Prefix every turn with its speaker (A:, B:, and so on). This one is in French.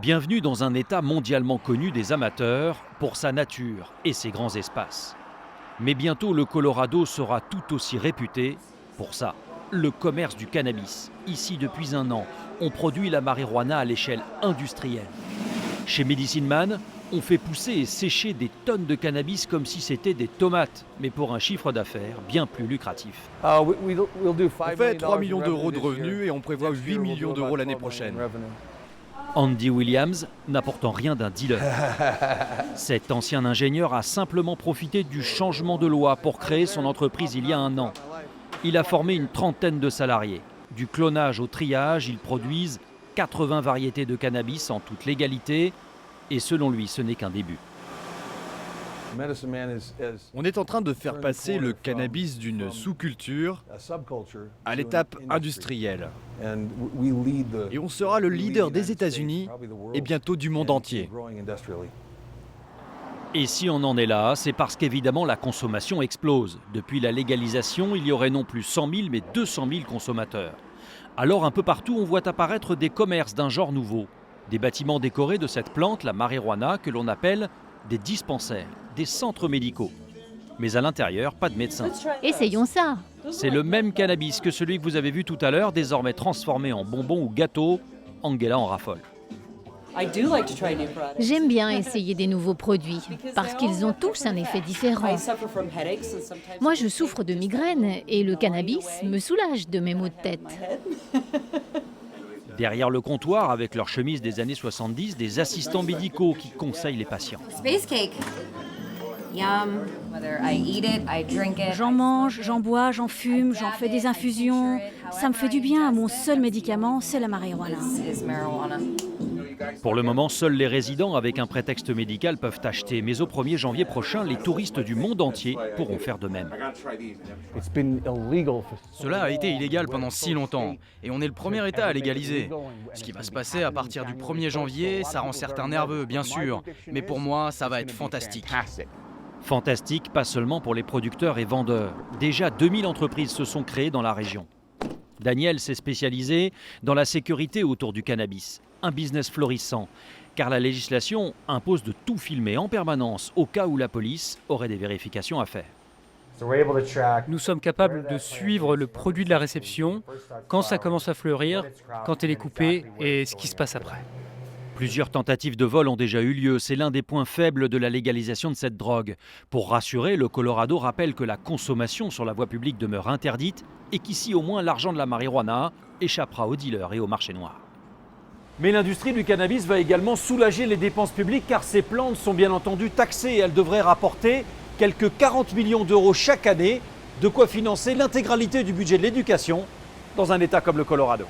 A: Bienvenue dans un État mondialement connu des amateurs pour sa nature et ses grands espaces. Mais bientôt, le Colorado sera tout aussi réputé pour ça, le commerce du cannabis. Ici, depuis un an, on produit la marijuana à l'échelle industrielle. Chez Medicine Man, on fait pousser et sécher des tonnes de cannabis comme si c'était des tomates, mais pour un chiffre d'affaires bien plus lucratif.
B: On fait 3 millions d'euros de revenus et on prévoit 8 millions d'euros l'année prochaine.
A: Andy Williams n'a pourtant rien d'un dealer. Cet ancien ingénieur a simplement profité du changement de loi pour créer son entreprise il y a un an. Il a formé une trentaine de salariés. Du clonage au triage, ils produisent 80 variétés de cannabis en toute légalité. Et selon lui, ce n'est qu'un début.
B: On est en train de faire passer le cannabis d'une sous-culture à l'étape industrielle. Et on sera le leader des États-Unis et bientôt du monde entier.
A: Et si on en est là, c'est parce qu'évidemment la consommation explose. Depuis la légalisation, il y aurait non plus 100 000 mais 200 000 consommateurs. Alors un peu partout, on voit apparaître des commerces d'un genre nouveau. Des bâtiments décorés de cette plante, la marijuana, que l'on appelle des dispensaires, des centres médicaux. Mais à l'intérieur, pas de médecins.
C: Essayons ça.
A: C'est le même cannabis que celui que vous avez vu tout à l'heure, désormais transformé en bonbons ou gâteaux. Angela en raffole.
C: J'aime bien essayer des nouveaux produits parce qu'ils ont tous un effet différent. Moi, je souffre de migraines et le cannabis me soulage de mes maux de tête.
A: Derrière le comptoir, avec leur chemise des années 70, des assistants médicaux qui conseillent les patients.
D: Space cake. Yum. Whether I eat it, I drink it.
E: J'en mange, j'en bois, j'en fume, j'en fais des infusions. Ça me fait du bien. Mon seul médicament, c'est la marijuana.
D: Is marijuana.
A: Pour le moment, seuls les résidents avec un prétexte médical peuvent acheter. Mais au 1er janvier prochain, les touristes du monde entier pourront faire de même.
F: Cela a été illégal pendant si longtemps, et on est le premier État à légaliser. Ce qui va se passer à partir du 1er janvier, ça rend certains nerveux, bien sûr, mais pour moi, ça va être fantastique.
A: Fantastique, pas seulement pour les producteurs et vendeurs. Déjà 2000 entreprises se sont créées dans la région. Daniel s'est spécialisé dans la sécurité autour du cannabis. Un business florissant, car la législation impose de tout filmer en permanence au cas où la police aurait des vérifications à faire.
G: Nous sommes capables de suivre le produit de la réception, quand ça commence à fleurir, quand elle est coupée et ce qui se passe après.
A: Plusieurs tentatives de vol ont déjà eu lieu. C'est l'un des points faibles de la légalisation de cette drogue. Pour rassurer, le Colorado rappelle que la consommation sur la voie publique demeure interdite et qu'ici au moins l'argent de la marijuana échappera aux dealers et au marché noir. Mais l'industrie du cannabis va également soulager les dépenses publiques car ces plantes sont bien entendu taxées et elles devraient rapporter quelques 40 millions d'euros chaque année, de quoi financer l'intégralité du budget de l'éducation dans un État comme le Colorado.